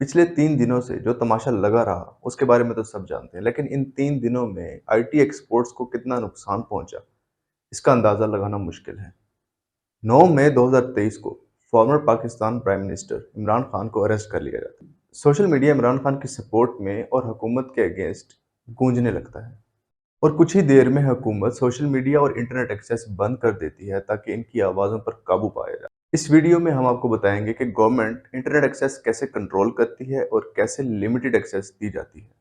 पिछले 3 दिनों से जो तमाशा लगा रहा, उसके बारे में तो सब जानते हैं, लेकिन इन 3 दिनों में आईटी एक्सपोर्ट्स को कितना नुकसान पहुंचा, इसका अंदाजा लगाना मुश्किल है। 9 मई 2023 को farmer Pakistan prime minister Imran Khan को अरेस्ट कर लिया जाता है। सोशल मीडिया इमरान खान की सपोर्ट में और हुकूमत के अगेंस्ट गूंजने लगता है और कुछ ही देर में हुकूमत सोशल मीडिया और इंटरनेट एक्सेस बंद कर देती है ताकि इनकी आवाज़ों पर काबू पाया जाए। इस वीडियो में हम आपको बताएंगे कि गवर्नमेंट इंटरनेट एक्सेस कैसे कंट्रोल करती है और कैसे लिमिटेड एक्सेस दी जाती है।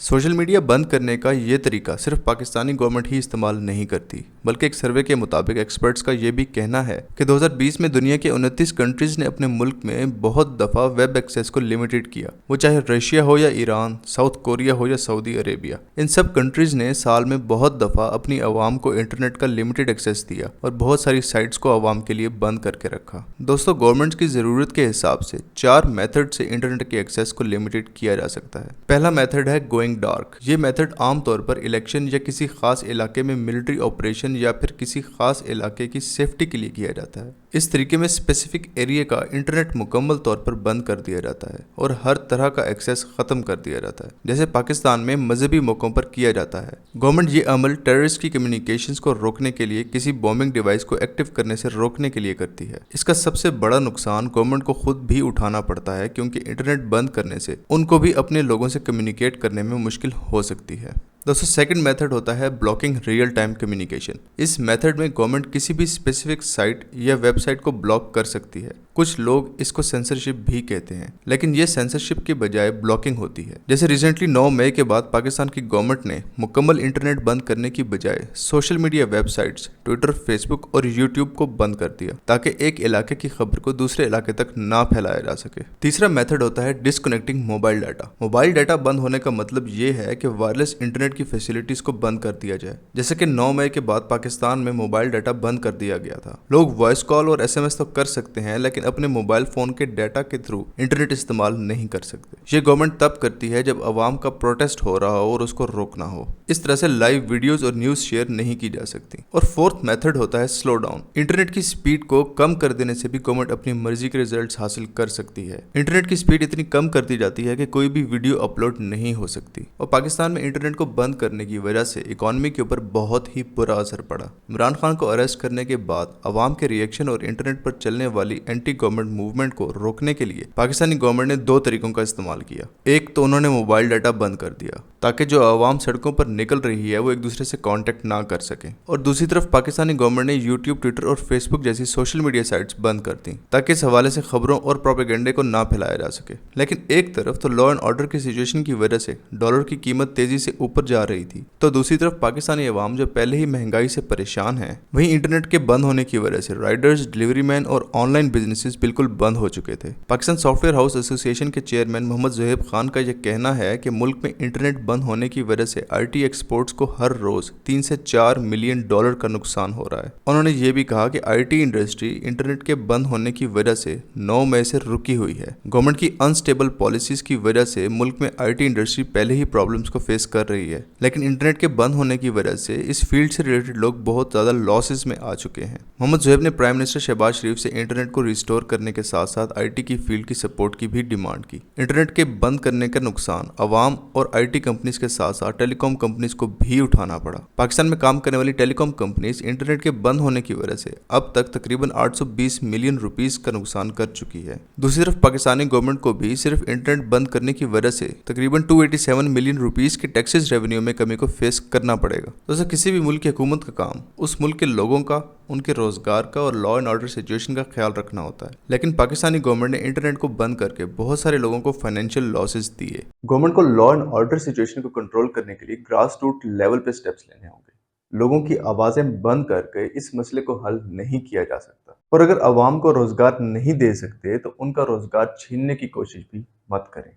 सोशल मीडिया बंद करने का ये तरीका सिर्फ पाकिस्तानी गवर्नमेंट ही इस्तेमाल नहीं करती, बल्कि एक सर्वे के मुताबिक एक्सपर्ट्स का ये भी कहना है कि 2020 में दुनिया के 29 कंट्रीज ने अपने मुल्क में बहुत दफ़ा वेब एक्सेस को लिमिटेड किया। वो चाहे रशिया हो या ईरान, साउथ कोरिया हो या सऊदी अरेबिया, इन सब कंट्रीज ने साल में बहुत दफ़ा अपनी आवाम को इंटरनेट का लिमिटेड एक्सेस दिया और बहुत सारी साइट्स को आवाम के लिए बंद करके रखा। दोस्तों, गवर्नमेंट की ज़रूरत के हिसाब से 4 मेथड से इंटरनेट के एक्सेस को लिमिटेड किया जा सकता है। पहला मेथड है गोइंग डार्क। ये मेथड आमतौर पर इलेक्शन या किसी खास इलाके में मिलिट्री ऑपरेशन या फिर किसी खास इलाके की सेफ्टी के लिए किया जाता है। इस तरीके में स्पेसिफिक एरिया का इंटरनेट मुकम्मल तौर पर बंद कर दिया जाता है और हर तरह का एक्सेस खत्म कर दिया जाता है, जैसे पाकिस्तान में मजहबी मौकों पर किया जाता है। गवर्नमेंट ये अमल टेररिस्ट की कम्युनिकेशंस को रोकने के लिए, किसी बॉम्बिंग डिवाइस को एक्टिव करने से रोकने के लिए करती है। इसका सबसे बड़ा नुकसान गवर्नमेंट को खुद भी उठाना पड़ता है, क्योंकि इंटरनेट बंद करने से उनको भी अपने लोगों से कम्युनिकेट करने में मुश्किल हो सकती है। दोस्तों, सेकंड मेथड होता है ब्लॉकिंग रियल टाइम कम्युनिकेशन। इस मेथड में गवर्नमेंट किसी भी स्पेसिफिक साइट या वेबसाइट को ब्लॉक कर सकती है। कुछ लोग इसको सेंसरशिप भी कहते हैं, लेकिन ये सेंसरशिप की बजाय ब्लॉकिंग होती है। जैसे रिसेंटली 9 मई के बाद पाकिस्तान की गवर्नमेंट ने मुकम्मल इंटरनेट बंद करने की बजाय social media websites, Twitter, Facebook और यूट्यूब को बंद कर दिया, ताकि एक इलाके की खबर को दूसरे इलाके तक ना फैलाया जा सके। तीसरा मेथड होता है disconnecting mobile data. Mobile data बंद होने का मतलब ये है कि वायरलेस इंटरनेट की फैसिलिटीज को बंद कर दिया जाए। जैसे कि 9 मई के बाद पाकिस्तान में मोबाइल डाटा बंद कर दिया गया था। लोग वॉइस कॉल और एसएमएस तो कर सकते हैं, लेकिन अपने मोबाइल फोन के डाटा के थ्रू इंटरनेट इस्तेमाल नहीं कर सकते। ये गवर्नमेंट तब करती है जब अवाम का प्रोटेस्ट हो रहा हो और उसको रोकना हो। इस तरह से लाइव वीडियोस और न्यूज शेयर नहीं की जा सकती। और फोर्थ मेथड होता है स्लो डाउन। इंटरनेट की स्पीड को कम कर देने से भी गवर्नमेंट अपनी मर्जी के रिजल्ट्स हासिल कर सकती है। इंटरनेट की स्पीड इतनी कम कर दी जाती है कि कोई भी वीडियो अपलोड नहीं हो सकती। और पाकिस्तान में इंटरनेट को बंद करने की वजह से इकोनॉमी के ऊपर बहुत ही बुरा असर पड़ा। इमरान खान को अरेस्ट करने के बाद अवाम के रिएक्शन और इंटरनेट पर चलने वाली एंटी गवर्नमेंट मूवमेंट को रोकने के लिए पाकिस्तानी गवर्नमेंट ने 2 तरीकों का इस्तेमाल किया। एक तो उन्होंने मोबाइल डाटा बंद कर दिया, ताकि जो अवाम सड़कों पर निकल रही है वो एक दूसरे से कांटेक्ट ना कर सके। और दूसरी तरफ पाकिस्तानी गवर्नमेंट ने यूट्यूब, ट्विटर और फेसबुक जैसी सोशल मीडिया साइट्स बंद कर दी, ताकि इस हवाले से खबरों और प्रोपेगेंडे को ना फैलाया जा सके। लेकिन एक तरफ तो लॉ एंड ऑर्डर की सिचुएशन की वजह से डॉलर की कीमत तेजी से ऊपर जा रही थी, तो दूसरी तरफ पाकिस्तानी अवाम जो पहले ही महंगाई से परेशान है, वहीं इंटरनेट के बंद होने की वजह से राइडर्स, डिलीवरी मैन और ऑनलाइन बिजनेसेस बिल्कुल बंद हो चुके थे। पाकिस्तान सॉफ्टवेयर हाउस एसोसिएशन के चेयरमैन मोहम्मद ज़ुहैब खान का यह कहना है कि मुल्क में इंटरनेट बंद होने की वजह से आईटी एक्सपोर्ट्स को हर रोज 3 से 4 मिलियन डॉलर का नुकसान हो रहा है। उन्होंने ये भी कहा कि आईटी इंडस्ट्री इंटरनेट के बंद होने की वजह से 9 मई से रुकी हुई है। गवर्नमेंट की अनस्टेबल पॉलिसीज की वजह से मुल्क में आईटी इंडस्ट्री पहले ही प्रॉब्लम्स को फेस कर रही है, लेकिन इंटरनेट के बंद होने की वजह से इस फील्ड से रिलेटेड लोग बहुत ज्यादा लॉसेस में आ चुके हैं। मोहम्मद ज़ुहैब ने प्राइम मिनिस्टर शहबाज शरीफ से इंटरनेट को रिस्टोर करने के साथ साथ आईटी की फील्ड की सपोर्ट की भी डिमांड की। इंटरनेट के बंद करने का नुकसान अवाम और आईटी कंपनीज के साथ साथ टेलीकॉम कंपनीज को भी उठाना पड़ा। पाकिस्तान में काम करने वाली टेलीकॉम कंपनीज इंटरनेट के बंद होने की वजह से अब तक तकरीबन 820 मिलियन रुपीस का नुकसान कर चुकी है। दूसरी तरफ पाकिस्तानी गवर्नमेंट को भी सिर्फ इंटरनेट बंद करने की वजह से तकरीबन 287 मिलियन रुपीस के टैक्सेस रेवेन्यू में कमी को फेस करना पड़ेगा। दोस्तों, किसी भी मुल्क की हुकूमत का काम उस मुल्क के लोगों का, उनके रोजगार का और लॉ एंड ऑर्डर सिचुएशन का ख्याल रखना होता है। लेकिन पाकिस्तानी गवर्नमेंट ने इंटरनेट को बंद करके बहुत सारे लोगों को फाइनेंशियल लॉसेस दिए। गवर्नमेंट को लॉ एंड ऑर्डर सिचुएशन को कंट्रोल करने के लिए ग्रास रूट लेवल पे स्टेप्स लेने होंगे। लोगों की आवाजें बंद करके इस मसले को हल नहीं किया जा सकता। और अगर अवाम को रोजगार नहीं दे सकते तो उनका रोजगार छीनने की कोशिश भी मत करें।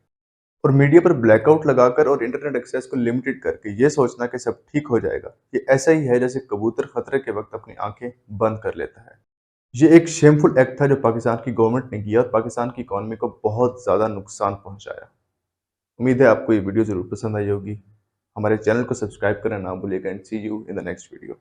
और मीडिया पर ब्लैकआउट लगाकर और इंटरनेट एक्सेस को लिमिटेड करके ये सोचना कि सब ठीक हो जाएगा, ये ऐसा ही है जैसे कबूतर खतरे के वक्त अपनी आंखें बंद कर लेता है। ये एक शेमफुल एक्ट था जो पाकिस्तान की गवर्नमेंट ने किया और पाकिस्तान की इकोनॉमी को बहुत ज़्यादा नुकसान पहुंचाया। उम्मीद है आपको ये वीडियो ज़रूर पसंद आई होगी। हमारे चैनल को सब्सक्राइब करना ना भूलिएगा and see you in the next video.